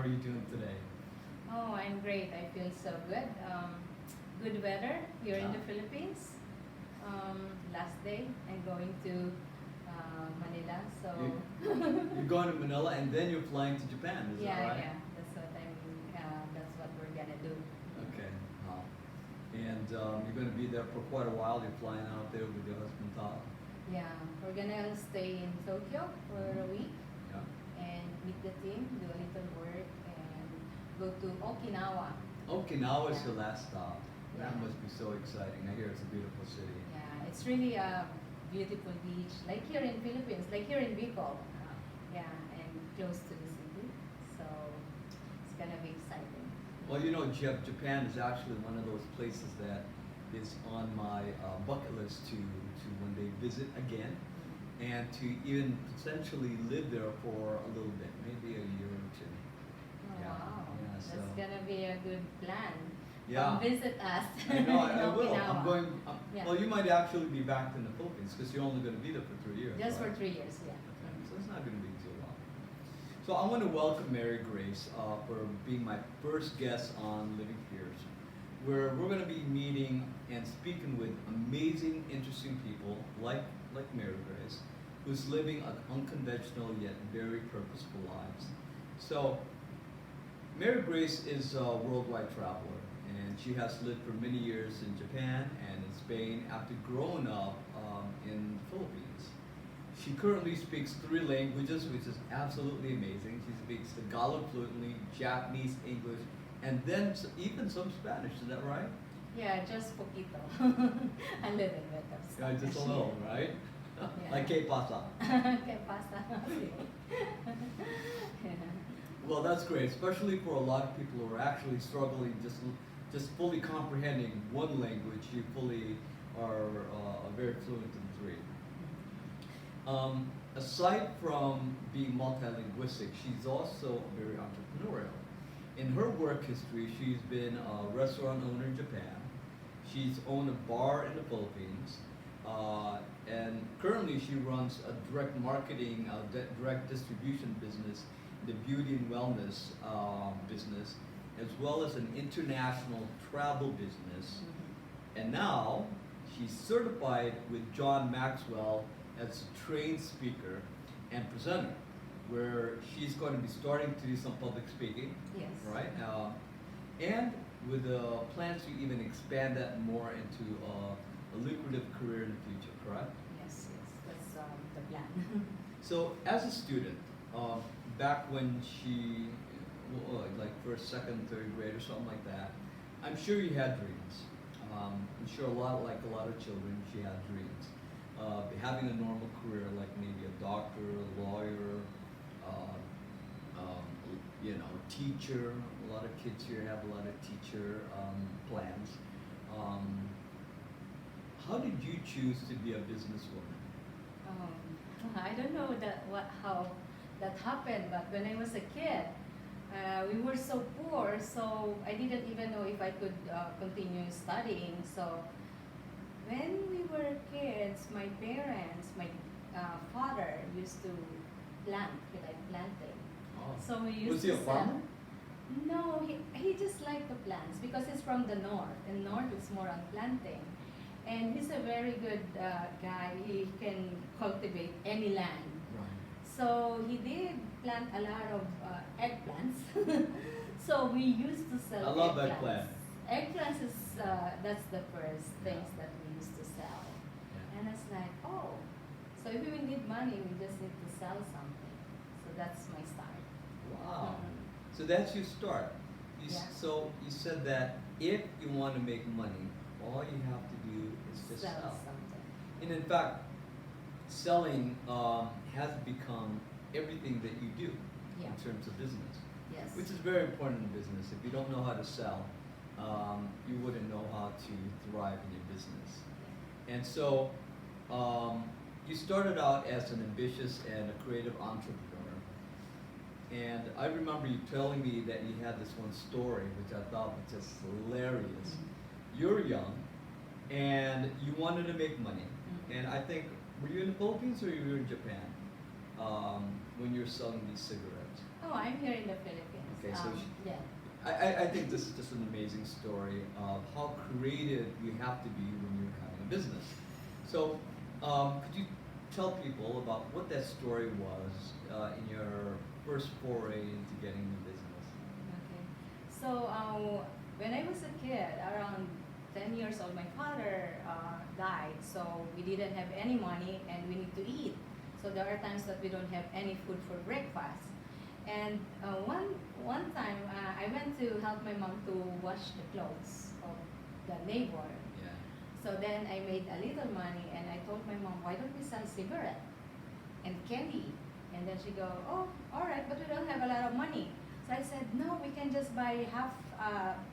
are you doing today? Oh, I'm great. I feel so good. Good weather here in the Philippines. Last day, I'm going to Manila. So You're going to Manila and then you're flying to Japan, is yeah, that right? yeah. That's what we're gonna do. Okay. Wow. And you're going to be there for quite a while. You're flying out there with your husband, Todd. Yeah, we're gonna stay in Tokyo for a week Yeah. and meet the team, do a little work, and go to Okinawa. Okinawa is Yeah. your last stop. That Yeah. must be so exciting. I hear it's a beautiful city. Yeah, it's really a beautiful beach, like here in Philippines, like here in Bicol. Yeah, and close to the city, so it's gonna be exciting. Well, Japan is actually one of those places that is on my bucket list to when they visit again, and to even potentially live there for a little bit, maybe a year or two. Oh, Yeah, wow, yeah, that's so- gonna be a good plan. Yeah. Come visit us. I know, I in will. Okinawa. I'm going. Yeah. Well, you might actually be back in the Philippines because you're only going to be there for 3 years. Just right? for 3 years, yeah. Okay, so it's not going to be too long. So I want to welcome Mary Grace for being my first guest on Living Peers, where we're going to be meeting and speaking with amazing, interesting people like Mary Grace, who's living an unconventional yet very purposeful lives. So Mary Grace is a worldwide traveler, and she has lived for many years in Japan and in Spain after growing up in the Philippines. She currently speaks 3 languages, which is absolutely amazing. She speaks Tagalog fluently, Japanese, English, and then even some Spanish. Is that right? Yeah, just poquito. A little bit of Yeah, Spanish. just a little, right? Yeah. Like que pasa. ¿Qué pasa? Yeah. Well, that's great, especially for a lot of people who are actually struggling just fully comprehending one language. You fully are very fluent in 3. Aside from being multilinguistic, she's also very entrepreneurial. In her work history, she's been a restaurant owner in Japan. She's owned a bar in the Philippines. And currently she runs a direct marketing, direct distribution business, the beauty and wellness business, as well as an international travel business. And now she's certified with John Maxwell as a trained speaker and presenter, where she's going to be starting to do some public speaking, Yes. right? And with plans to even expand that more into a lucrative career in the future, correct? Yes, that's the plan. So, as a student, back when she, like first, second, third grade or something like that, I'm sure you had dreams. I'm sure like a lot of children, she had dreams. Having a normal career, like maybe a doctor, a lawyer, teacher. A lot of kids here have a lot of teacher plans. How did you choose to be a businesswoman? I don't know how that happened, but when I was a kid, we were so poor, so I didn't even know if I could continue studying. So when we were kids, my parents, my father used to plant, like planting. Oh. So we used Was he to a farmer? No, he just liked the plants because he's from the north, and north is more on planting. And he's a very good guy. He can cultivate any land. Right. So he did plant a lot of eggplants. So we used to sell I love eggplants. eggplant. Eggplants is that's the first things that we used to sell. Yeah. And it's like, oh, so if we need money, we just need to sell something. So that's my start. Wow. So that's your start. Yeah. So you said that if you want to make money, all you have to do is just sell. something. And in fact, selling has become everything that you do Yeah. in terms of business, Yes. which is very important in business. If you don't know how to sell, you wouldn't know how to thrive in your business. And so you started out as an ambitious and a creative entrepreneur. And I remember you telling me that you had this one story, which I thought was just hilarious. You're young, and you wanted to make money. And I think, were you in the Philippines or you were in Japan when you were selling these cigarettes? Oh, I'm here in the Philippines. Okay, I think this is just an amazing story of how creative you have to be when you're having a business. So, could you tell people about what that story was in your first foray into getting the business? Okay. So when I was a kid, around 10 years old, my father died. So we didn't have any money and we need to eat. So there are times that we don't have any food for breakfast. And one time I went to help my mom to wash the clothes of the neighbor. Yeah. So then I made a little money and I told my mom, why don't we sell cigarette and candy? And then she go, oh, all right, but we don't have a lot of money. So I said, no, we can just buy half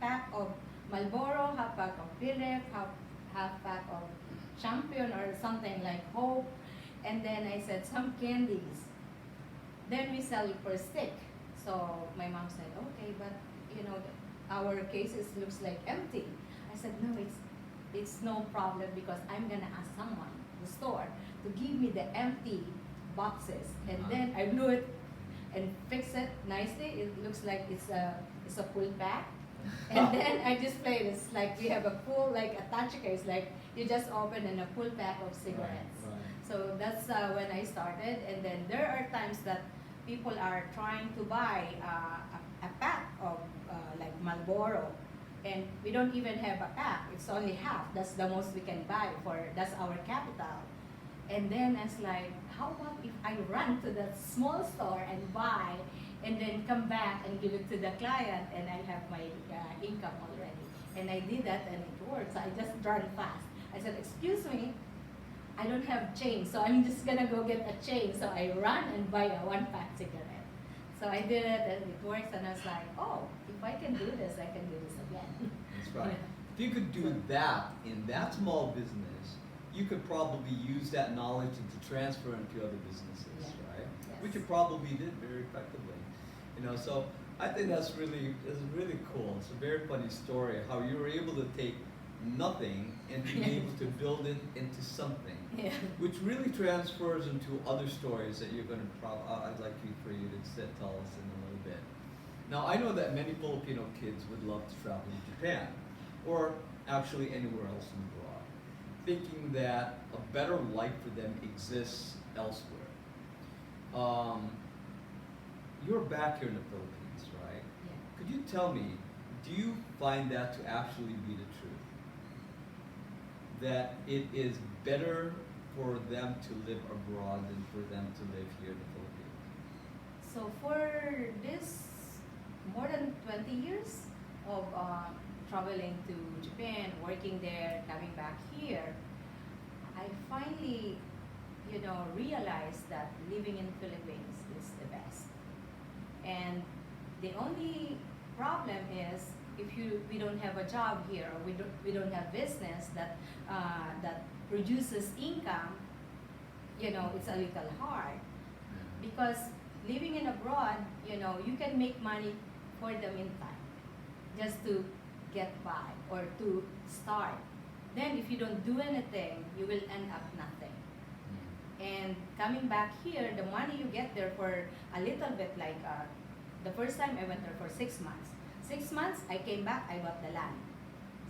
pack of Marlboro, half pack of Philip, half pack of Champion or something like Hope. And then I said, some candies. Then we sell per stick. So my mom said, okay, but you know, our cases looks like empty. I said, no, it's no problem because I'm gonna ask someone, the store, to give me the empty boxes, and then I blew it and fix it nicely. It looks like it's a full pack. And then I display this like we have a full like a touch case, like you just open and a full pack of cigarettes. Right, right. So that's when I started, and then there are times that people are trying to buy a pack of like Marlboro, and we don't even have a pack. It's only half. That's the most we can buy for. That's our capital. And then I was like, how about if I run to that small store and buy, and then come back and give it to the client, and I have my income already. And I did that, and it worked. So I just ran fast. I said, excuse me, I don't have change, so I'm just gonna go get a change. So I run and buy a 1-pack cigarette. So I did it, and it works, and I was like, oh, if I can do this, I can do this again. That's right. If you could do that in that small business, you could probably use that knowledge to transfer into other businesses, Yeah. right? Yes. Which you probably did very effectively. You know, so I think that's really cool. It's a very funny story how you were able to take nothing and be able to build it into something, Yeah. which really transfers into other stories that you're going to I'd like for you to tell us in a little bit. Now, I know that many Filipino kids would love to travel to Japan, or actually anywhere else abroad, thinking that a better life for them exists elsewhere. You're back here in the Philippines, right? Yeah. Could you tell me, do you find that to actually be the truth? That it is better for them to live abroad than for them to live here in the Philippines? So for this more than 20 years of traveling to Japan, working there, coming back here, I finally, realized that living in Philippines is the best. And the only problem is if we don't have a job here, or we don't have business that produces income, it's a little hard. Because living in abroad, you can make money for the meantime, just to get by or to start. Then if you don't do anything, you will end up nothing. And coming back here, the money you get there for a little bit, like the first time I went there for 6 months. 6 months, I came back, I bought the land.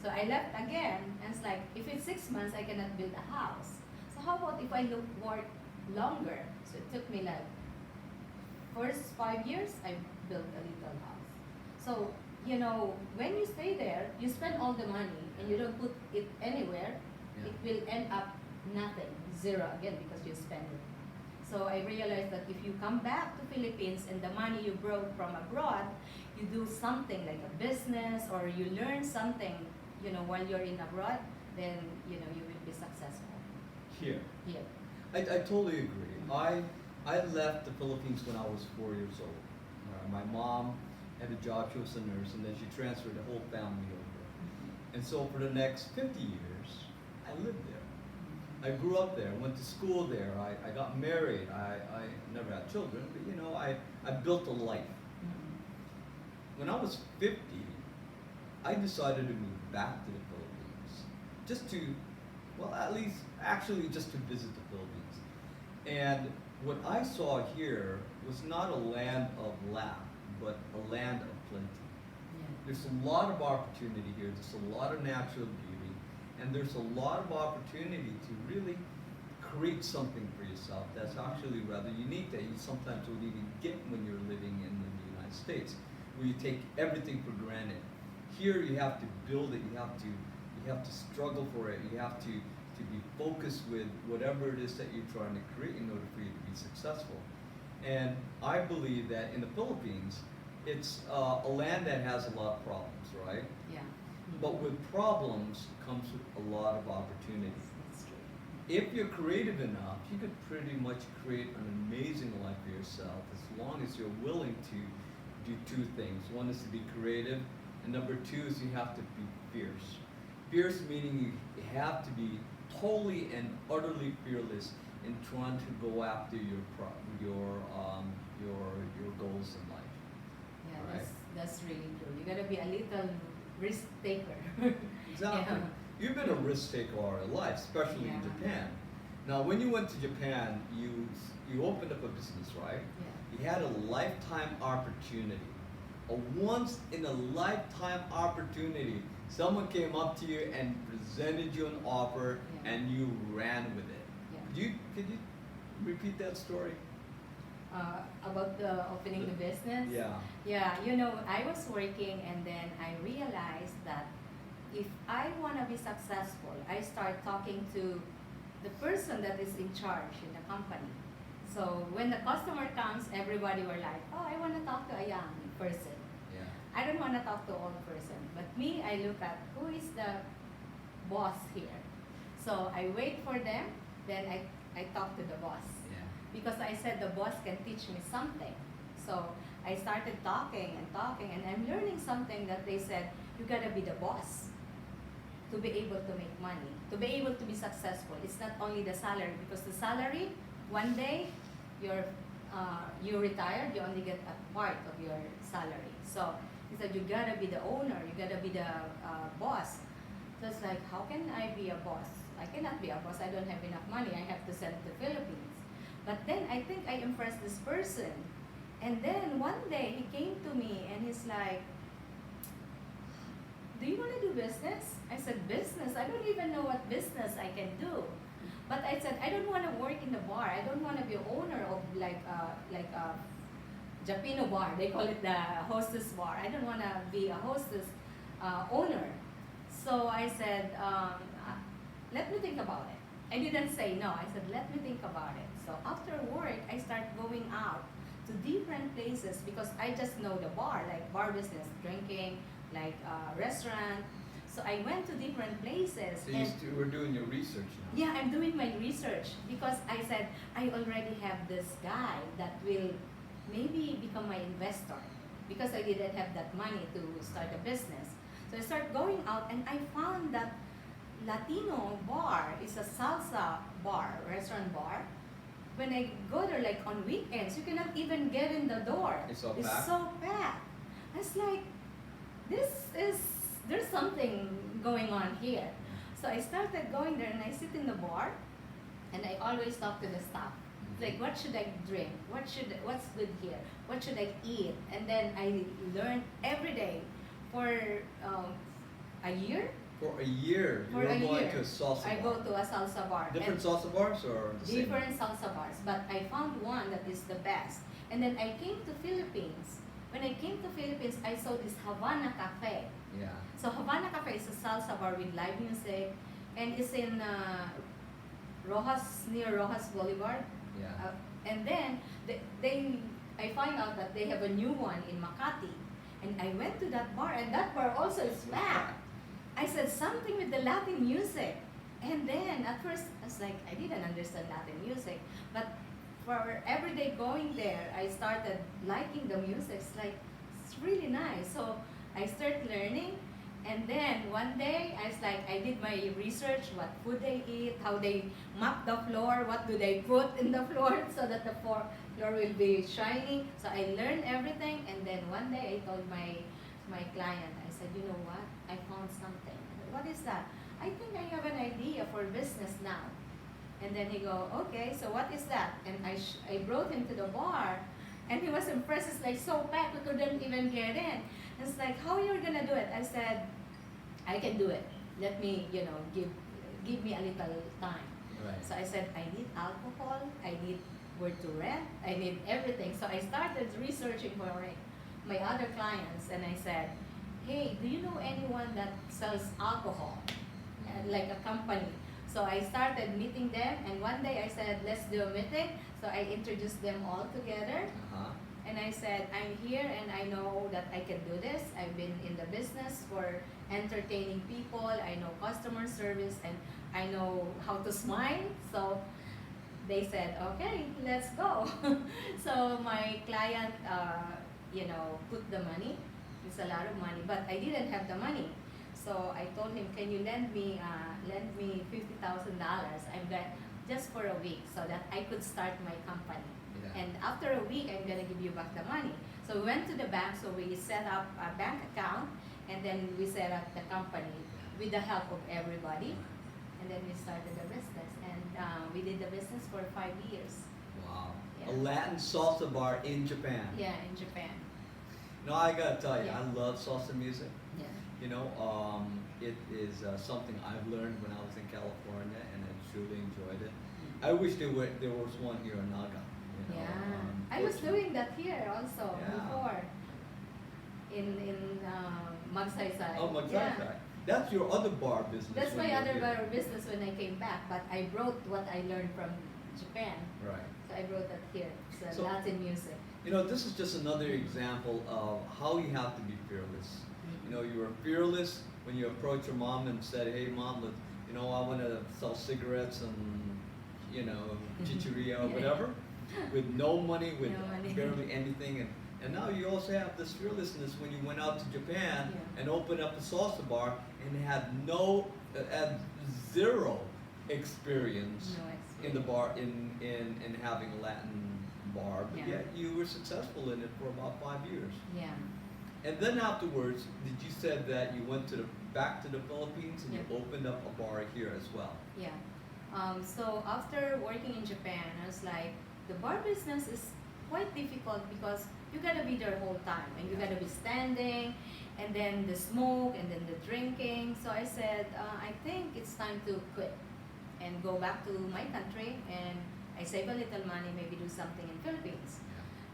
So I left again, and it's like, if it's 6 months, I cannot build a house. So how about if I work longer? So it took me like, first 5 years, I built a little house. So, when you stay there, you spend all the money, and you don't put it anywhere, Yeah. it will end up nothing, zero again, because you spend it. So I realized that if you come back to Philippines and the money you brought from abroad, you do something like a business or you learn something, while you're in abroad, then, you will be successful Here. here. I totally agree. I left the Philippines when I was 4 years old. My mom had a job, she was a nurse, and then she transferred the whole family over. And so for the next 50 years, I lived there. I grew up there, went to school there, I got married, I never had children, but I built a life. When I was 50, I decided to move back to the Philippines, just to, actually just to visit the Philippines. And what I saw here was not a land of lack, but a land of plenty. Yes. There's a lot of opportunity here. There's a lot of natural beauty, and there's a lot of opportunity to really create something for yourself that's actually rather unique that you sometimes don't even get when you're living in the United States, where you take everything for granted. Here you have to build it. You have to struggle for it. You have to be focused with whatever it is that you're trying to create in order for you to be successful. And I believe that in the Philippines, it's a land that has a lot of problems, right? Yeah. But with problems comes with a lot of opportunity. That's true. If you're creative enough, you could pretty much create an amazing life for yourself as long as you're willing to do two things. One is to be creative, and number two is you have to be fierce. Fierce meaning you have to be totally and utterly fearless in trying to go after your goals in life. Yeah, Right. that's really true. You gotta be a little risk taker. Exactly. Yeah. You've been a risk taker all your life, especially in Yeah. Japan. Now, when you went to Japan, you opened up a business, right? Yeah. You had a lifetime opportunity, a once in a lifetime opportunity. Someone came up to you and presented you an offer, Yeah. and you ran with it. Yeah. Could you repeat that story? About the opening the business. Yeah. Yeah, you know, I was working and then I realized that if I want to be successful, I start talking to the person that is in charge in the company. So when the customer comes, everybody were like, oh, I want to talk to a young person. Yeah. I don't want to talk to old person. But me, I look at who is the boss here. So I wait for them, then I talk to the boss. Yeah. Because I said the boss can teach me something. So I started talking, and I'm learning something that they said, you gotta be the boss to be able to make money, to be able to be successful. It's not only the salary, because the salary, one day, you retired, you only get a part of your salary. So he said, you gotta be the owner, you gotta be the boss. So it's like, how can I be a boss? I cannot be a boss, I don't have enough money, I have to send to the Philippines. But then I think I impressed this person. And then one day he came to me and he's like, do you want to do business? I said, business? I don't even know what business I can do. But I said, I don't want to work in the bar. I don't want to be owner of like a Japino bar. They call it the hostess bar. I don't want to be a hostess owner. So I said, let me think about it. I didn't say no. I said, let me think about it. So after work, I start going out to different places because I just know the bar, like bar business, drinking, like restaurant. So I went to different places. So you were doing your research now. Yeah, I'm doing my research because I said, I already have this guy that will maybe become my investor because I didn't have that money to start a business. So I started going out and I found that Latino bar is a salsa bar, restaurant bar. When I go there, like on weekends, you cannot even get in the door. It's so packed? so packed. It's like, there's something going on here. So I started going there and I sit in the bar and I always talk to the staff. Like, what should I drink? What's good here? What should I eat? And then I learn every day for a year. For a year, you For were a going year, to a salsa I bar. go to a salsa bar. Different and salsa bars or the same? different salsa bars, but I found one that is the best. And then I came to Philippines. When I came to Philippines, I saw this Havana Cafe. Yeah. So Havana Cafe is a salsa bar with live music, and it's in near Rojas Boulevard. Yeah. And then I find out that they have a new one in Makati, and I went to that bar, and that bar also is packed. I said something with the Latin music, and then at first I was like, I didn't understand Latin music, but for every day going there, I started liking the music. It's really nice. So I started learning, and then one day I did my research, what food they eat, how they mop the floor, what do they put in the floor so that the floor will be shiny. So I learned everything, and then one day I told my client, I said, you know what? I found something. I said, what is that? I think I have an idea for business now. And then he go, okay, so what is that? And I brought him to the bar, and he was impressed. It's like so packed, we couldn't even get in. It's like, how you're gonna do it? I said, I can do it. Let me, give me a little time. Right. So I said, I need alcohol, I need where to rent, I need everything. So I started researching for my other clients, and I said, hey, do you know anyone that sells alcohol? Like a company. So I started meeting them, and one day I said, let's do a meeting. So I introduced them all together. Uh-huh. And I said, I'm here and I know that I can do this. I've been in the business for entertaining people. I know customer service and I know how to smile. So they said, okay, let's go. So my client, put the money. It's a lot of money, but I didn't have the money. So I told him, can you lend me $50,000? I'm going just for a week so that I could start my company. Yeah. And after a week, I'm gonna give you back the money. So we went to the bank, so we set up a bank account, and then we set up the company with the help of everybody. And then we started the business, and we did the business for 5 years. Wow. Yeah. A Latin salsa bar in Japan. Yeah, in Japan. No, I gotta tell you, Yeah. I love salsa music. Yeah. It is something I've learned when I was in California, and I truly enjoyed it. I wish there was one here in Naga. Yeah, I was doing that here also Yeah. before. In Magsaysay. Oh, Magsaysay. Yeah. That's your other bar business. That's when my you were other here. bar business when I came back, but I brought what I learned from Japan. Right. So I brought that here. It's So- Latin music. This is just another example of how you have to be fearless. You were fearless when you approached your mom and said, "Hey, mom, I want to sell cigarettes and chicheria or Yeah. whatever," with no money, with No money. barely anything, and now you also have this fearlessness when you went out to Japan Yeah. and opened up a salsa bar and had zero experience No in the experience. bar in having a Latin bar, but Yeah. yet you were successful in it for about 5 years. Yeah. And then afterwards, did you said that you went back to the Philippines and you Yeah. opened up a bar here as well? Yeah. So after working in Japan, I was like, the bar business is quite difficult because you gotta be there whole time and you gotta be standing, and then the smoke and then the drinking. So I said, I think it's time to quit and go back to my country, and I save a little money, maybe do something in Philippines.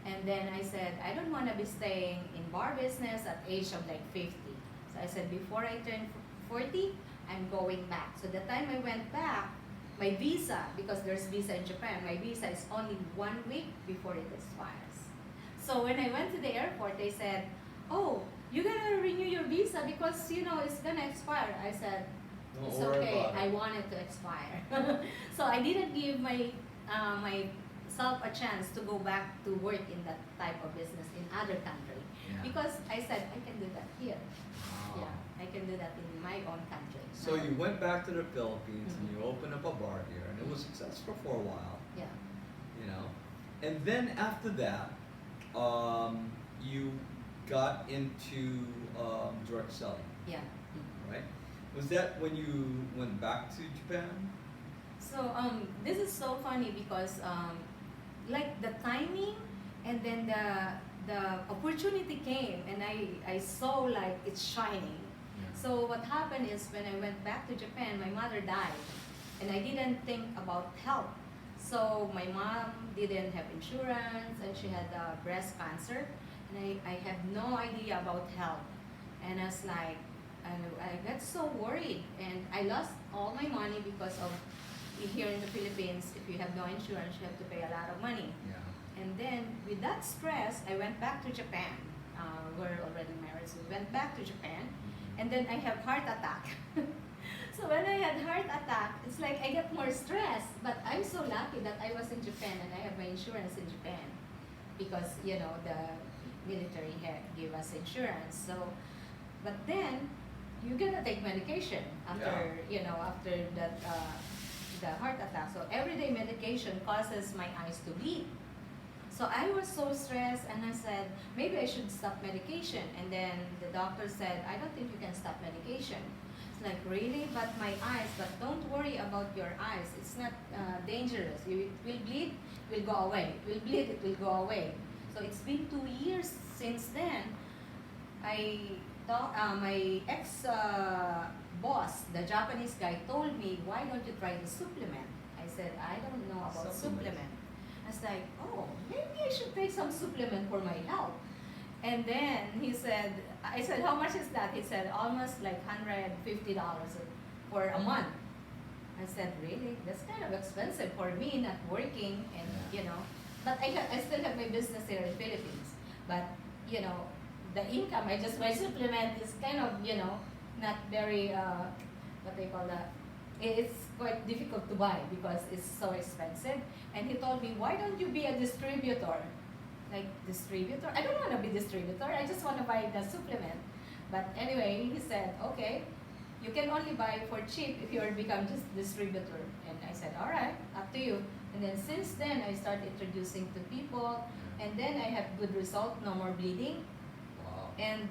And then I said, I don't want to be staying in bar business at age of like 50. So I said, before I turn 40, I'm going back. So the time I went back, my visa, because there's visa in Japan, my visa is only 1 week before it expires. So when I went to the airport, they said, oh, you gotta renew your visa because, it's gonna expire. I said, Don't it's worry okay, about it. I want it to expire. So I didn't give myself a chance to go back to work in that type of business in other country. Yeah. Because I said, I can do that here. Wow. Yeah, I can do that in my own country. So you went back to the Philippines and you opened up a bar here, and it was Mhm. successful for a while. Yeah. And then after that, you got into direct selling, Yeah. right? Was that when you went back to Japan? So this is so funny because like the timing, and then the opportunity came, and I saw like it's shining. So what happened is when I went back to Japan, my mother died, and I didn't think about health. So my mom didn't have insurance, and she had breast cancer, and I had no idea about health. And I was like, I got so worried, and I lost all my money because of here in the Philippines, if you have no insurance, you have to pay a lot of money. Yeah. And then with that stress, I went back to Japan. We're already married, so we went back to Japan. And then I have heart attack. So when I had heart attack, it's like I get more stress. But I'm so lucky that I was in Japan and I have my insurance in Japan, because the military gave us insurance. So, but then you gotta take medication after after that the heart attack. So everyday medication causes my eyes to bleed. So I was so stressed, and I said, maybe I should stop medication. And then the doctor said, I don't think you can stop medication. It's like, really? But my eyes, but don't worry about your eyes. It's not dangerous. It will bleed, it will go away. It will bleed, it will go away. So it's been 2 years since then. I thought my ex boss, the Japanese guy, told me, why don't you try the supplement? I said, I don't know about supplement. I was like, oh, maybe I should take some supplement for my health. And then he said, I said, how much is that? He said, almost like $150 for a month. I said, really? That's kind of expensive for me, not working, and you know. But I still have my business here in Philippines. But you know, the income I just buy supplement is kind of, you know, not very what they call that. It's quite difficult to buy because it's so expensive. And he told me, why don't you be a distributor? Like, distributor? I don't want to be distributor. I just want to buy the supplement. But anyway, he said, okay, you can only buy for cheap if you become just distributor. And I said, all right, up to you. And then since then, I started introducing to people. And then I have good result, no more bleeding. Wow. And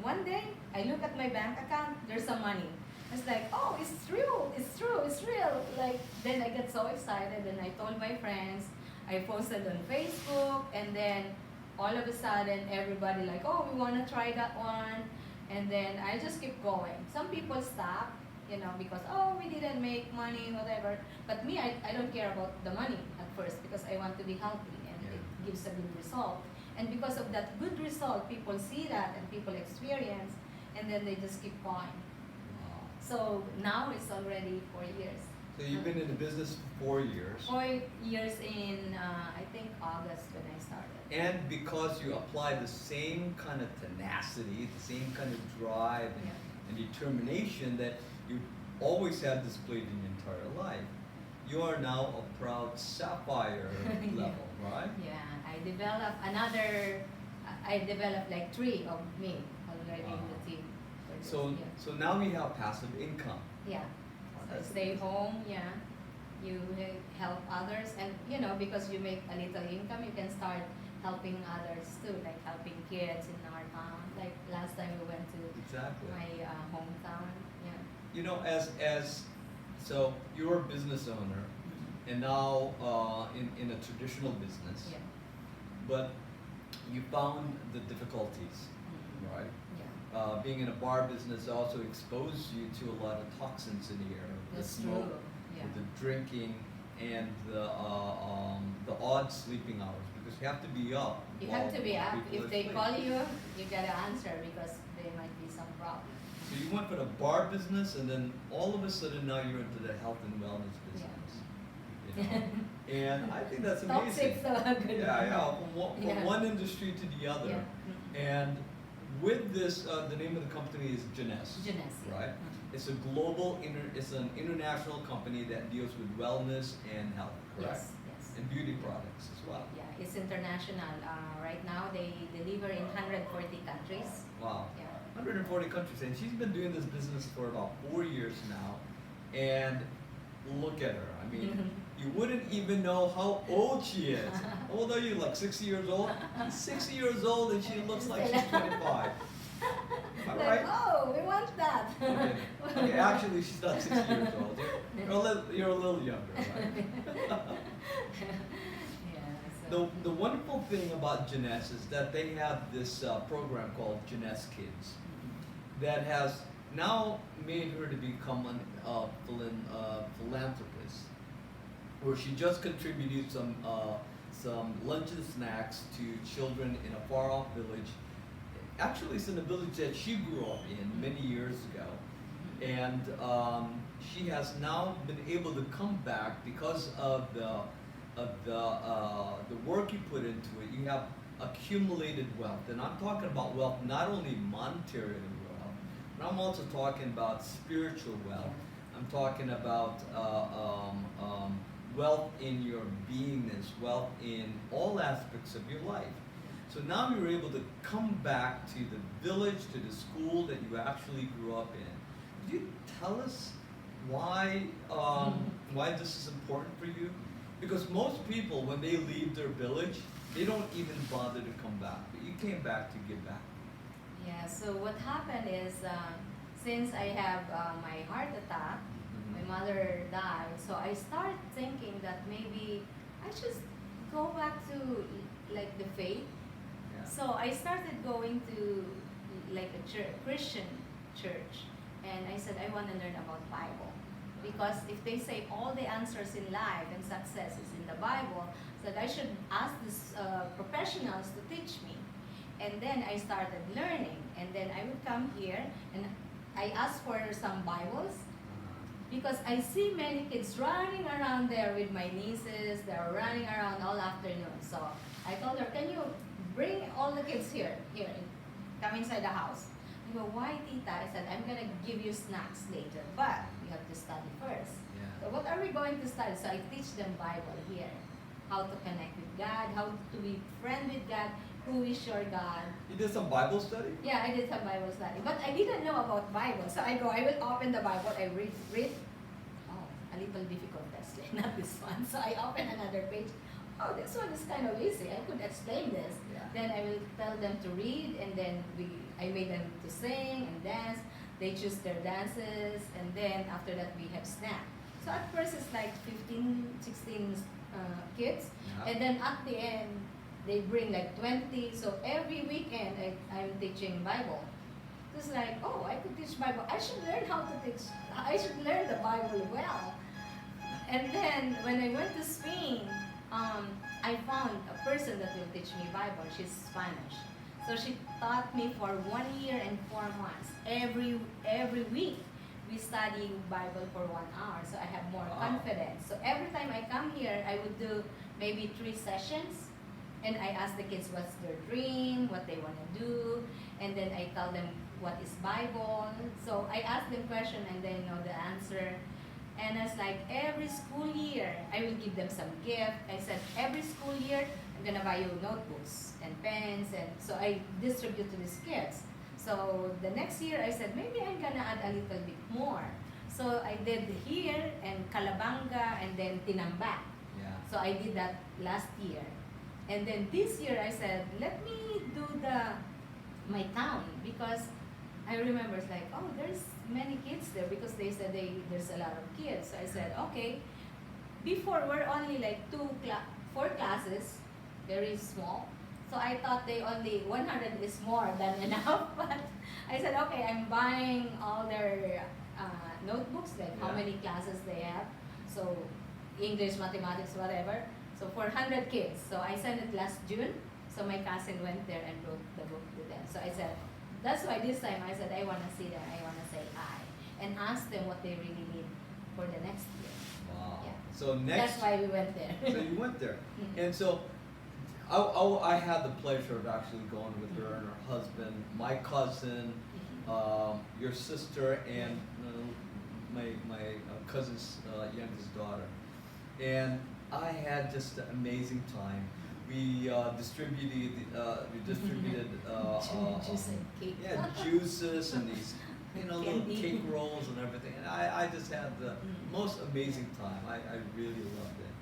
one day, I look at my bank account, there's some money. I was like, oh, it's true, it's true, it's real. Like, then I get so excited and I told my friends, I posted on Facebook, and then all of a sudden everybody like, oh, we want to try that one. And then I just keep going. Some people stop, you know, because, oh, we didn't make money, whatever. But me, I don't care about the money at first because I want to be healthy and it gives a good result. And because of that good result, people see that and people experience, and then they just keep going. So now it's already 4 years. So you've been in the business for 4 years. 4 years in, I think, August when I started. And because you apply the same kind of tenacity, the same kind of drive and determination that you always have displayed in your entire life, you are now a proud sapphire level, right? Yeah, I developed like 3 of me already in the team. So now we have passive income. Yeah. Oh, So stay home, yeah. You help others, and you know, because you make a little income, you can start helping others too, like helping kids in our town. Like last time we went to my hometown. Yeah. You know, so you're a business owner, and now in a traditional business. Yeah. But you found the difficulties, right? Yeah. Being in a bar business also exposed you to a lot of toxins in the air, the That's smoke, true. Yeah. the drinking, and the odd sleeping hours, because you have to be up. You have to be up. people If are they asleep. call you, you gotta answer because there might be some problem. So you went from the bar business, and then all of a sudden now you're into the health and wellness business. You know? And I think that's amazing. Toxic, so good. Yeah. From one industry to the other. Yeah. And with this, the name of the company is Jeunesse. Jeunesse, yeah. Right? It's a it's an international company that deals with wellness and health, correct? Yes. And beauty products as well. Yeah, it's international. Right now, they deliver in 140 countries. Wow. Yeah. 140 countries, and she's been doing this business for about 4 years now, and look at her. I mean, you wouldn't even know how old she is. How old are you? Like 60 years old? She's 60 years old, and she looks like she's 25. Am I right? Oh, we want that. Okay, actually, she's not 60 years old. You're a little younger, right? The wonderful thing about Jeunesse is that they have this program called Jeunesse Kids that has now made her to become a philanthropist, where she just contributed some lunch and snacks to children in a far-off village. Actually, it's in a village that she grew up in many years ago, and she has now been able to come back because of the work you put into it. You have accumulated wealth, and I'm talking about wealth not only monetary wealth, but I'm also talking about spiritual wealth. I'm talking about wealth in your beingness, wealth in all aspects of your life. So now you're able to come back to the village, to the school that you actually grew up in. Could you tell us why this is important for you? Because most people, when they leave their village, they don't even bother to come back. But you came back to give back. Yeah, so what happened is, since I have my heart attack, my mother died, so I started thinking that maybe I should go back to like the faith. Yeah. So I started going to like Christian church, and I said I want to learn about Bible, because if they say all the answers in life and success is in the Bible, that I should ask these professionals to teach me. And then I started learning, and then I would come here and I asked for some Bibles, because I see many kids running around there with my nieces. They're running around all afternoon. So I told her, can you bring all the kids here, come inside the house. I go, why, Tita? I said, I'm going to give you snacks later, but you have to study first. Yeah. So what are we going to study? So I teach them Bible here, how to connect with God, how to be friend with God, who is your God. You did some Bible study? Yeah, I did some Bible study, but I didn't know about Bible. So I go, I will open the Bible, I read. Oh, a little difficult test, not this one. So I open another page. Oh, this one is kind of easy. I could explain this. Yeah. Then I will tell them to read, and then I made them to sing and dance. They choose their dances, and then after that we have snack. So at first it's like 15, 16 kids, Yeah. and then at the end they bring like 20. So every weekend I'm teaching Bible. It's like, oh, I could teach Bible. I should learn how to teach. I should learn the Bible well. And then when I went to Spain, I found a person that will teach me Bible. She's Spanish. So she taught me for 1 year and 4 months. Every week we study Bible for 1 hour. So I have more confidence. So every time I come here, I would do maybe 3 sessions. And I ask the kids what's their dream, what they want to do. And then I tell them what is Bible. So I ask them question and they know the answer. And it's like every school year, I will give them some gift. I said, every school year, I'm gonna buy you notebooks and pens, and so I distribute to these kids. So the next year, I said, maybe I'm gonna add a little bit more. So I did here, and Calabanga, and then Tinambak. Yeah. So I did that last year. And then this year, I said, let me do my town, because I remember it's like, oh, there's many kids there, because they said there's a lot of kids. So I said, okay. Before, we're only like 4 classes, very small. So I thought they only 100 is more than enough. But I said, okay, I'm buying all their notebooks, like how many classes they have. So English, mathematics, whatever. So for 100 kids. So I sent it last June. So my cousin went there and wrote the book to them. So I said, that's why this time I said, I want to see them, I want to say I. And ask them what they really need for the next year. Wow. Yeah. So next. That's why we went there. So you went there. Mhm. And so I had the pleasure of actually going with her and her husband, my cousin, your sister, and my cousin's youngest daughter. And I had just an amazing time. We distributed Juice and cake. yeah, juices and these little Candy. cake rolls and everything. And I just had the most amazing time. I really loved it.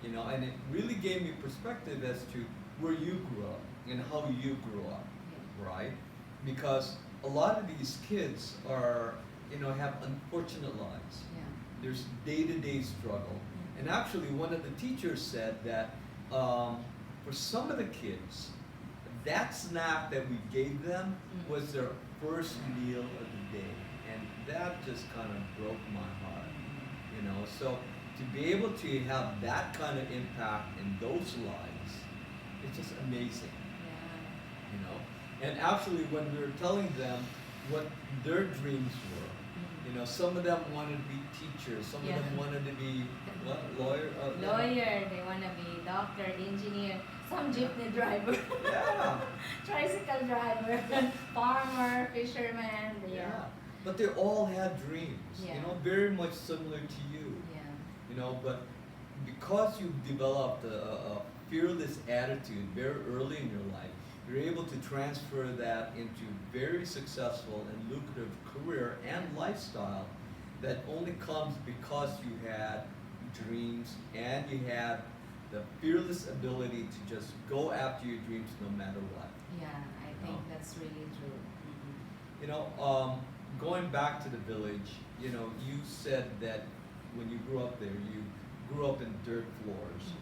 And it really gave me perspective as to where you grew up and how you grew up, right? Because a lot of these kids are, have unfortunate lives. Yeah. There's day-to-day struggle. And actually, one of the teachers said that for some of the kids, that snack that we gave them was their first meal of the day. And that just kind of broke my heart, So to be able to have that kind of impact in those lives, it's just amazing, And actually, when we were telling them what their dreams were, some of them wanted to be teachers, some of them wanted to be what, lawyer. Lawyer, they want to be doctor, engineer, some jeepney driver, Yeah. tricycle driver, farmer, fisherman. Yeah. But they all had dreams, Yeah. very much similar to you. Yeah. But because you've developed a fearless attitude very early in your life, you're able to transfer that into very successful and lucrative career and lifestyle that only comes because you had dreams and you had the fearless ability to just go after your dreams no matter what. Yeah, I think that's really true. Going back to the village, you said that when you grew up there, you grew up in dirt floors.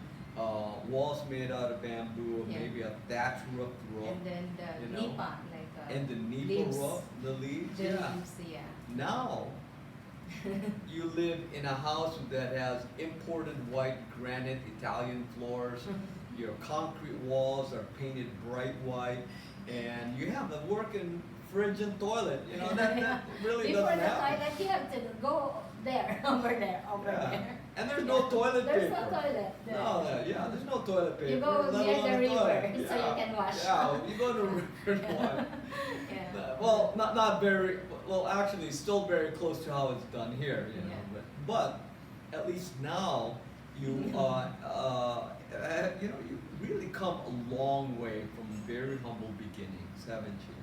Walls made out of bamboo, or Yeah. maybe a thatch roof. And then the you know. nipa, like And the leaves. the leaves, The yeah. leaves, yeah. Now, you live in a house that has imported white granite Italian floors. Your concrete walls are painted bright white, and you have a working fridge and toilet. You know that really Before doesn't the happen. toilet, you have to go there, over there, over Yeah. there. And there's no toilet There's paper. no toilet there. No, yeah, there's no toilet paper. You go let near alone the a river toilet. so you can wash. Yeah, you go to the river and wash. Yeah. Well, not very. Well, actually, still very close to how it's done here. You know, Yeah. but at least now you you know, you really come a long way from very humble beginnings, haven't you?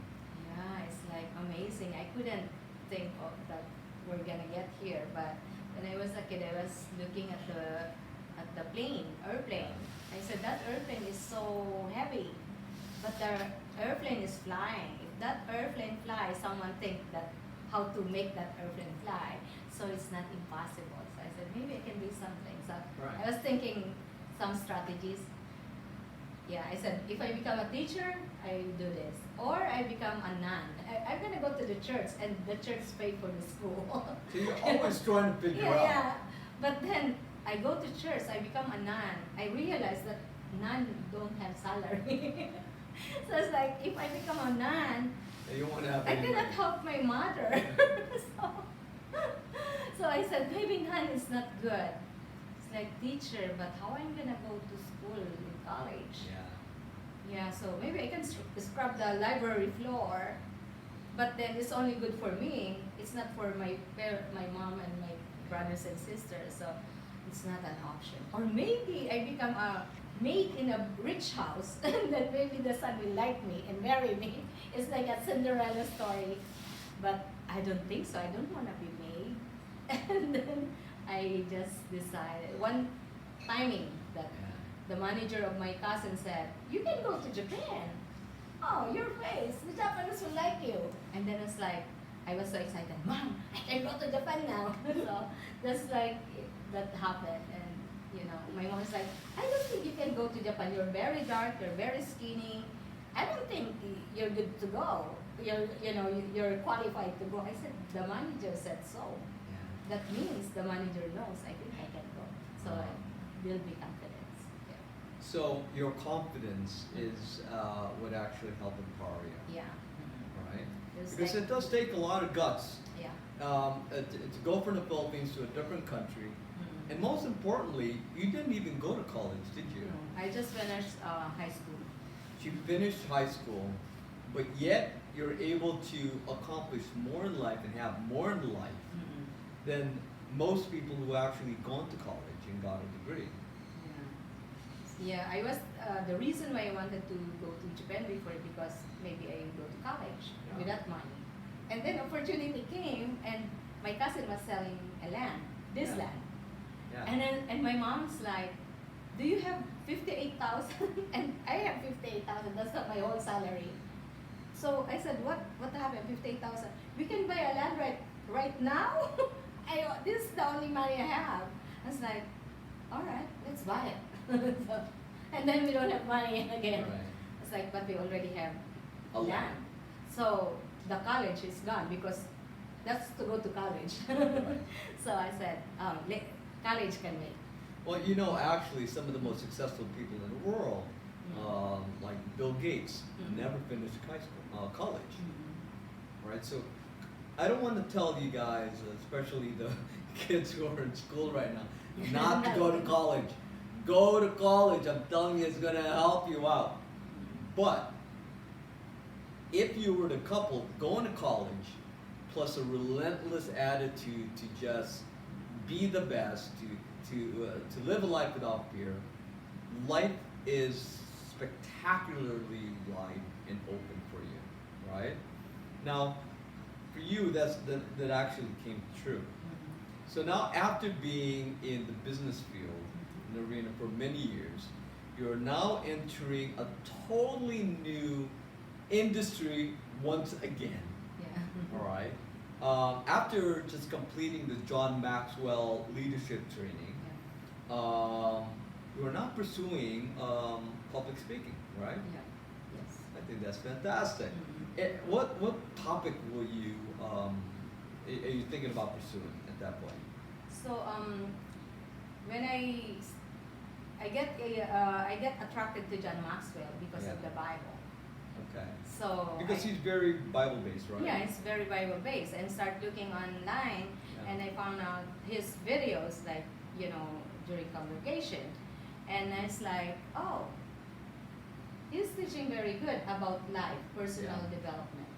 Yeah, it's like amazing. I couldn't think of that we're gonna get here, but when I was a kid, I was looking at the airplane. I said that airplane is so heavy, but the airplane is flying. If that airplane flies, someone think that how to make that airplane fly. So it's not impossible. So I said maybe I can do something. So Right. I was thinking some strategies. Yeah, I said if I become a teacher, I do this, or I become a nun. I'm gonna go to the church, and the church pay for the school. So you're always trying to figure Yeah, out. yeah. But then I go to church, I become a nun. I realize that nun don't have salary. So it's like if I become a nun, And you want to have I any cannot money. help my mother. so, so I said maybe nun is not good. It's like teacher, but how I'm gonna go to school in college? Yeah. Yeah, so maybe I can scrub the library floor, but then it's only good for me. It's not for my mom and my brothers and sisters, so it's not an option. Or maybe I become a maid in a rich house, and then maybe the son will like me and marry me. It's like a Cinderella story, but I don't think so. I don't want to be maid. And then I just decided one timing that the manager of my cousin said, "You can go to Japan. Oh, your face, the Japanese will like you." And then it's like, I was so excited, "Mom, I can go to Japan now." So that's like, that happened. And you know, my mom was like, "I don't think you can go to Japan. You're very dark, you're very skinny. I don't think you're good to go. You're qualified to go." I said, "The manager said so. Yeah. That means the manager knows I think I can go." So I build me confidence. Yeah. So your confidence is what actually help empower you, Yeah. right? Just Because like- it does take a lot of guts Yeah. to go from the Philippines to a different country, Mhm. and most importantly, you didn't even go to college, did you? No, I just finished high school. You finished high school, but yet you're able to accomplish more in life and have more in life than most people who actually gone to college and got a degree. Yeah, I was the reason why I wanted to go to Japan before, because maybe I go to college Yeah. without money, and then opportunity came, and my cousin was selling a land, this Yeah. land, Yeah. and my mom's like, "Do you have 58,000?" And I have 58,000. That's not my whole salary. So I said, "What happened? 58,000? We can buy a land right now." This is the only money I have. I was like, "All right, let's buy it." So, and then we don't have money again. Right. It's like, but we already have A land. land. So the college is gone, because that's to go to college. Right. So I said, college can wait. Well, you know, actually, some of the most successful people in the world, like Bill Gates, Mhm. never finished college, right? So, I don't want to tell you guys, especially the kids who are in school right now, not to go to college. Go to college. I'm telling you, it's going to help you out. But if you were the couple going to college, plus a relentless attitude to just be the best, to live a life without fear, life is spectacularly wide and open for you, right? Now, for you, that actually came true. So now, after being in the business field, in the arena for many years, you're now entering a totally new industry once again. Yeah. All right. After just completing the John Maxwell leadership training, you are now pursuing public speaking, right? Yeah. Yes. I think that's fantastic. Mhm. What topic will you are you thinking about pursuing at that point? So when I get attracted to John Maxwell because Yeah. of the Bible. Okay. So Because I, he's very Bible based, right? yeah, it's very Bible based, and start looking online, Yeah. and I found out his videos, like, during congregation, and it's like, oh, he's teaching very good about life, personal Yeah. development.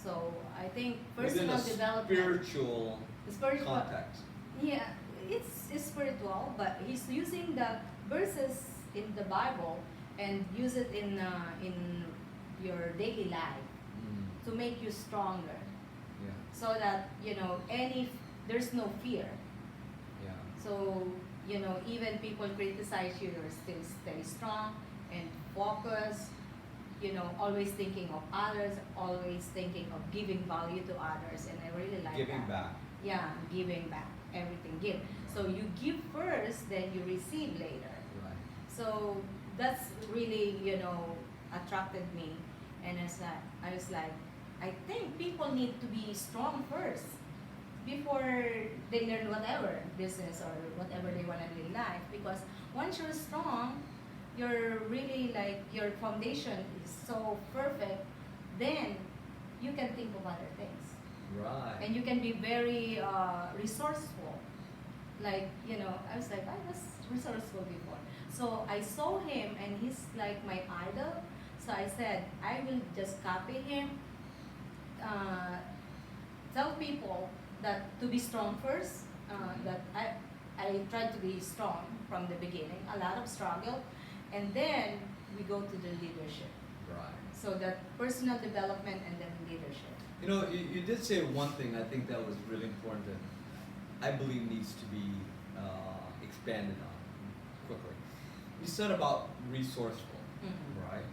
So I think Within personal a development, spiritual spiritual, context. yeah, it's spiritual, but he's using the verses in the Bible and use it in your daily life Mm. to make you stronger, Yeah. so that there's no fear. Yeah. So even people criticize you, you're still stay strong and focus. Always thinking of others, always thinking of giving value to others, and I really like Giving that. back. Yeah, giving back, everything give. So you give first, then you receive later. Right. So that's really, attracted me. And I was like, I think people need to be strong first before they learn whatever business or whatever they want to do in life. Because once you're strong, you're really like, your foundation is so perfect, then you can think of other things. Right. And you can be very resourceful. Like, I was like, I was resourceful before. So I saw him, and he's like my idol. So I said, I will just copy him. Tell people that to be strong first. That I tried to be strong from the beginning. A lot of struggle, and then we go to the leadership. Right. So that personal development and then leadership. You did say one thing I think that was really important that I believe needs to be expanded on quickly. You said about resourceful, Mhm. right?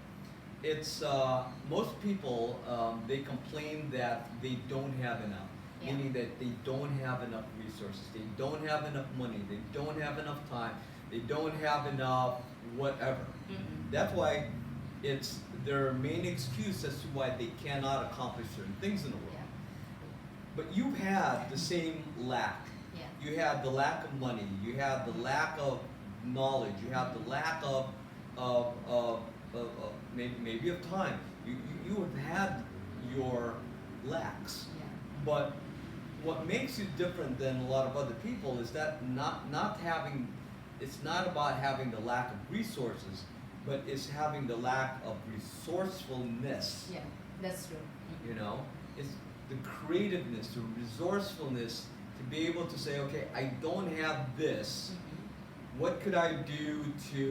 It's most people they complain that they don't have enough, Yeah. meaning that they don't have enough resources, they don't have enough money, they don't have enough time, they don't have enough whatever. Mhm. That's why it's their main excuse as to why they cannot accomplish certain things in the world. Yeah. But you've had the same lack. Yeah. You had the lack of money. You had the lack of knowledge. You had the lack of maybe of time. You have had your lacks. Yeah. But what makes you different than a lot of other people is that not having, it's not about having the lack of resources, but it's having the lack of resourcefulness. Yeah, that's true. You know, it's the creativeness, the resourcefulness to be able to say, okay, I don't have this. Mhm. What could I do to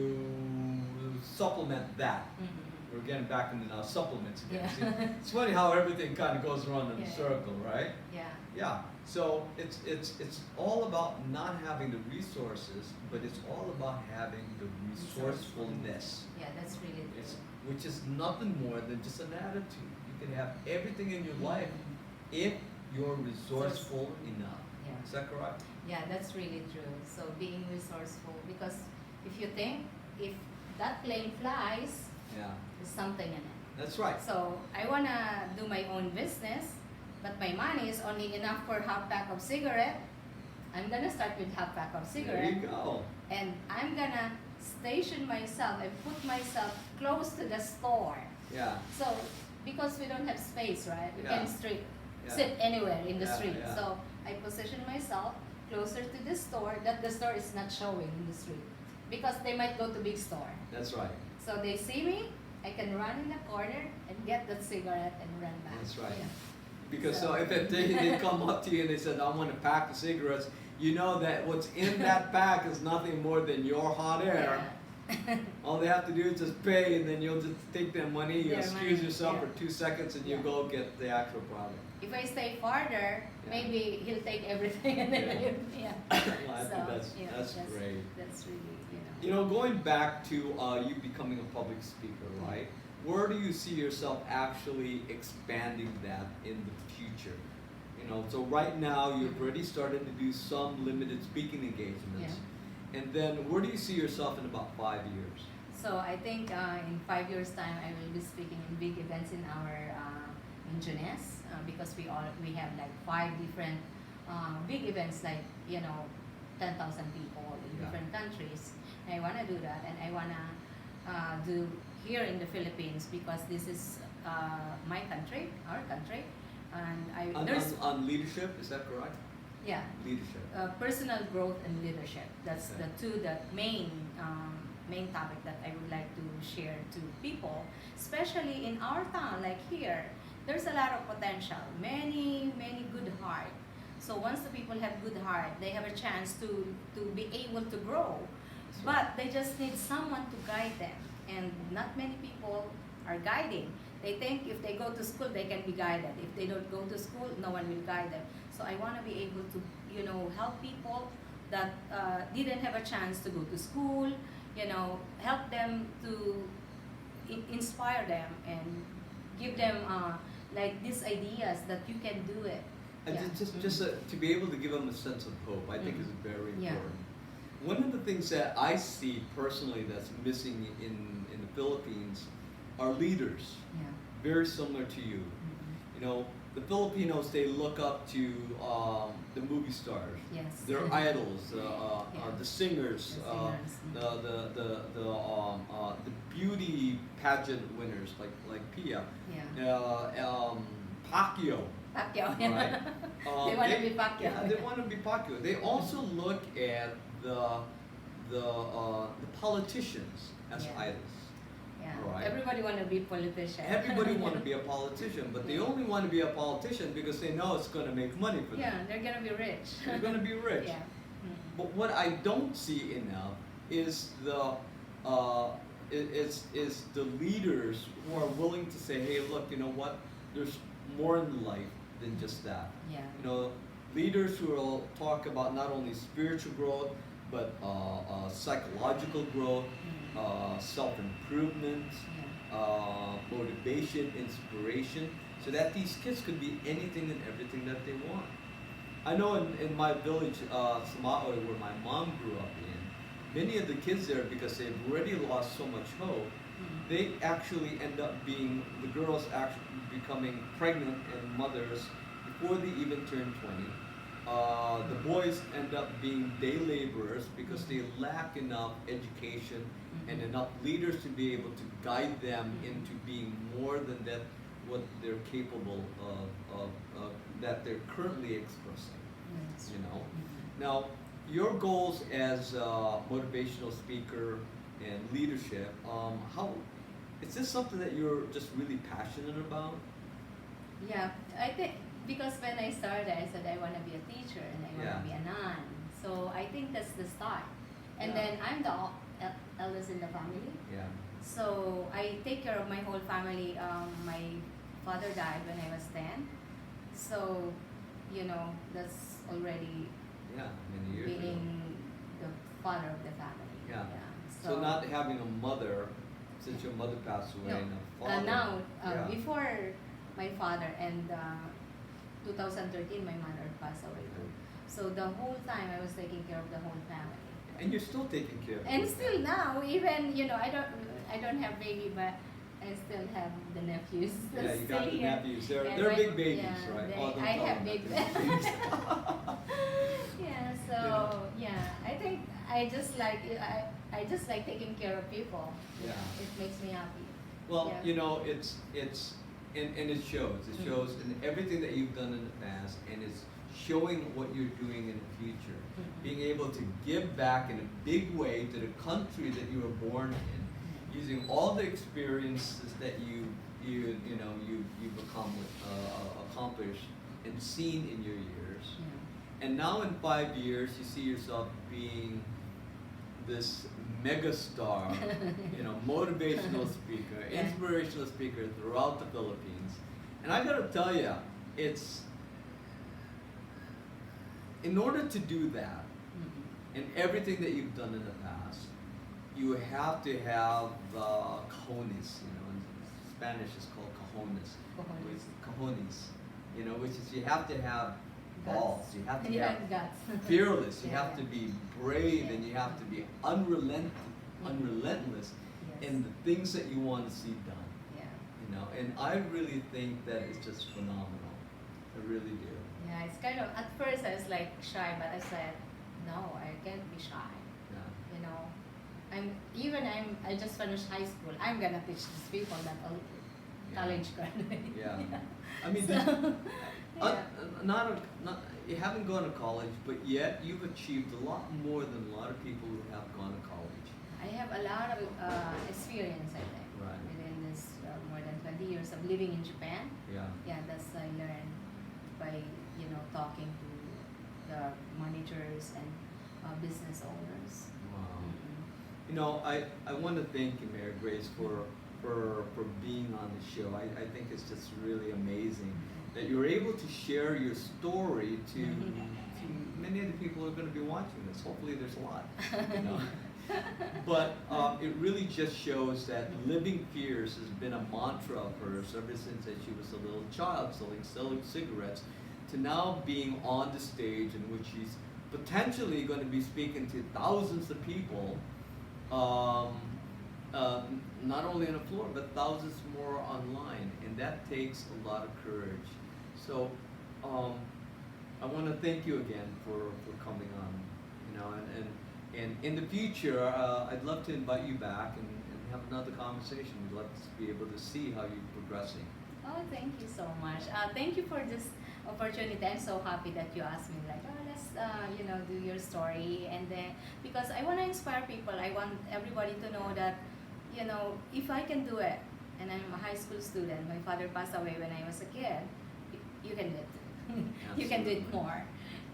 supplement that? Mhm. We're getting back into now supplements again. Yeah. See, it's funny how everything kind of goes around in a Yeah. circle, right? Yeah. Yeah. So it's all about not having the resources, but it's all about having the resourcefulness. Yeah, that's really true. It's, which is nothing more than just an attitude. You can have everything in your life if you're resourceful enough. Yeah. Is that correct? Yeah, that's really true. So being resourceful, because if you think, if that plane flies, Yeah. there's something in it. That's right. So I wanna do my own business, but my money is only enough for half pack of cigarette. I'm gonna start with half pack of There cigarette, you go. and I'm gonna station myself and put myself close to the store. Yeah. So because we don't have space, right? We Yeah. can Yeah. sit anywhere in the Yeah, street. yeah. So I position myself closer to the store, that the store is not showing in the street, because they might go to big store. That's right. So they see me, I can run in the corner and get that cigarette and run back. That's right. Yeah. Because So- so if they come up to you and they said, I want a pack of cigarettes, you know that what's in that pack is nothing more than your hot air. Yeah. All they have to do is just pay, and then you'll just take their money, you Their excuse money, yourself yeah. for 2 seconds, and you Yeah. go get the actual product. If I stay farther, Yeah. maybe he'll take everything and then Yeah. yeah. Well, I think that's great. That's really, You know, going back to you becoming a public speaker, right? Where do you see yourself actually expanding that in the future? You know, so right now you've already started to do some limited speaking engagements. And then where do you see yourself in about 5 years? So I think in 5 years' time, I will be speaking in big events in our in Junes, because we have like 5 different big events, like 10,000 people in Yeah. different countries. And I wanna do that, and I wanna do here in the Philippines, because this is my country, our country, and On leadership, is that correct? yeah, Leadership. personal growth and leadership. That's Okay. the main topic that I would like to share to people, especially in our town, like here. There's a lot of potential, many good heart. So once the people have good heart, they have a chance to be able to grow. That's right. But they just need someone to guide them, and not many people are guiding. They think if they go to school, they can be guided. If they don't go to school, no one will guide them. So I want to be able to, help people that didn't have a chance to go to school, help them to inspire them and give them like these ideas that you can do it. And Yeah. just to be able to give them a sense of hope, I think is very Yeah. important. One of the things that I see personally that's missing in the Philippines are leaders, Yeah. very similar to you. You know, the Filipinos, they look up to the movie stars, Yes. their idols, Yeah. the singers, The singers, the beauty pageant winners like Pia, Yeah. Pacquiao. Pacquiao. Right. They want to be Pacquiao. Yeah, they want to be Pacquiao. They also look at the politicians as Yeah. idols. Yeah. Right. Everybody want to be politician. Everybody want to be a politician, but they only want to be a politician because they know it's going to make money for them. Yeah, they're gonna be rich. They're going to be rich. Yeah. But what I don't see enough is is the leaders who are willing to say, hey, look, you know what? There's more in life than just that. Yeah. You know, leaders who will talk about not only spiritual growth, but psychological growth, self-improvement, motivation, inspiration, so that these kids could be anything and everything that they want. I know in my village, Samaoy, where my mom grew up in, many of the kids there, because they've already lost so much hope, they actually end up being, the girls actually becoming pregnant and mothers before they even turn 20. The boys end up being day laborers because they lack enough education and enough leaders to be able to guide them into being more than that, what they're capable of that they're currently expressing. Yes. You know. Now, your goals as a motivational speaker and leadership, how is this something that you're just really passionate about? Yeah, I think because when I started, I said I want to be a teacher and I want Yeah. to be a nun. So I think that's the start. And Yeah. then I'm the eldest in the family. Yeah. So I take care of my whole family. My father died when I was 10. So, that's already Yeah, many years ago. being the father of the family. Yeah. So not having a mother, since your mother passed away, No. and a father. Now, yeah. before my father and 2013, my mother passed away too. So the whole time I was taking care of the whole family. And you're still taking care of And your still family. now, even I don't have baby, but I still have the nephews. that Yeah, you got stay the here. nephews. They're And they're my- big babies, yeah, right? they- Oh, don't I tell have them big that they're babies. Yeah, so I think I just like taking care of people. Yeah. It makes me happy. Well, Yeah. it's and it shows. It shows in everything that you've done in the past, and it's showing what you're doing in the future. Being able to give back in a big way to the country that you were born in, using all the experiences that you've accomplished and seen in your years. Yeah. And now in 5 years, you see yourself being this mega star, motivational speaker, Yeah. inspirational speaker throughout the Philippines. And I gotta tell you, it's, in order to do that, and everything that you've done in the past, you have to have cojones, in Spanish it's called cojones. Which is you have to have balls, you have to have guts. fearless, you Yeah, have yeah. to be brave, Yeah. and you have to be unrelentless Yes. in the things that you want to see done. Yeah. you know, and I really think that it's just phenomenal. I really do. Yeah, it's kind of, at first I was like shy, but I said, no, I can't be shy. Yeah. You know, I just finished high school. I'm gonna teach these people that college graduate. Yeah. I mean, So, yeah. not you haven't gone to college, but yet you've achieved a lot more than a lot of people who have gone to college. I have a lot of experience, I think, Right. within this more than 20 years of living in Japan. Yeah. Yeah, that's I learned by talking to the managers and business owners. Wow. Mhm. You know, I want to thank you, Mary Grace, for being on the show. I think it's just really amazing that you're able to share your story to many of the people who are going to be watching this. Hopefully there's a lot. You know? But it really just shows that living fears has been a mantra of hers ever since that she was a little child, selling cigarettes, to now being on the stage in which she's potentially going to be speaking to thousands of people, not only on the floor, but thousands more online, and that takes a lot of courage. So I want to thank you again for coming on, you know, and in the future, I'd love to invite you back and have another conversation. We'd love to be able to see how you're progressing. Oh, thank you so much. Thank you for this opportunity. I'm so happy that you asked me, like, oh, let's, do your story. And then, because I want to inspire people, I want everybody to know that, if I can do it, and I'm a high school student, my father passed away when I was a kid, you can do it too. You can do it more.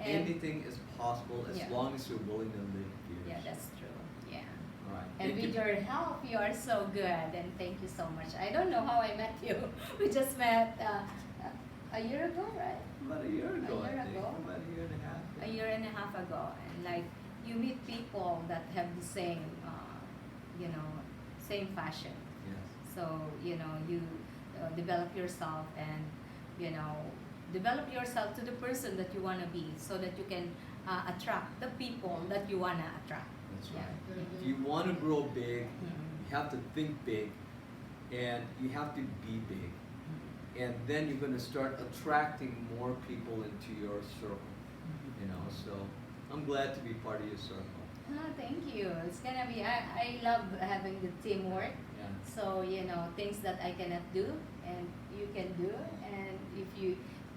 And Anything is possible as Yeah. long as you're willing to live fears. yeah, that's true. Yeah. All right. And Thank with you. your help, you are so good, and thank you so much. I don't know how I met you. We just met a year ago, right? About a year ago, A year I think. ago. About a year and a half. A year and a half ago, and like you meet people that have the same, same passion. Yes. So you develop yourself and develop yourself to the person that you want to be, so that you can attract the people that you want to attract. That's Yeah. right. If you want to grow big, Mhm. you have to think big, and you have to be big. And then you're going to start attracting more people into your circle, you know. So I'm glad to be part of your circle. Oh, thank you. It's gonna be. I love having the teamwork. Yeah. So things that I cannot do and you can do, and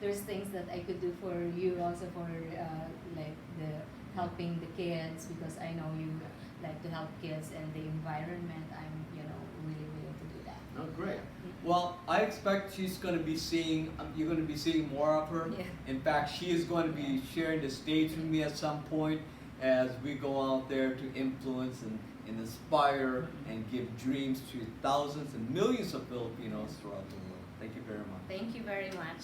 there's things that I could do for you also, for like the helping the kids, because I know you like to help kids and the environment. I'm really willing to do that. Oh, great. Well, I expect she's going to be seeing, you're going to be seeing more of her. Yeah. In fact, she is going to be sharing the stage with me at some point as we go out there to influence and inspire and give dreams to thousands and millions of Filipinos throughout the world. Thank you very much. Thank you very much.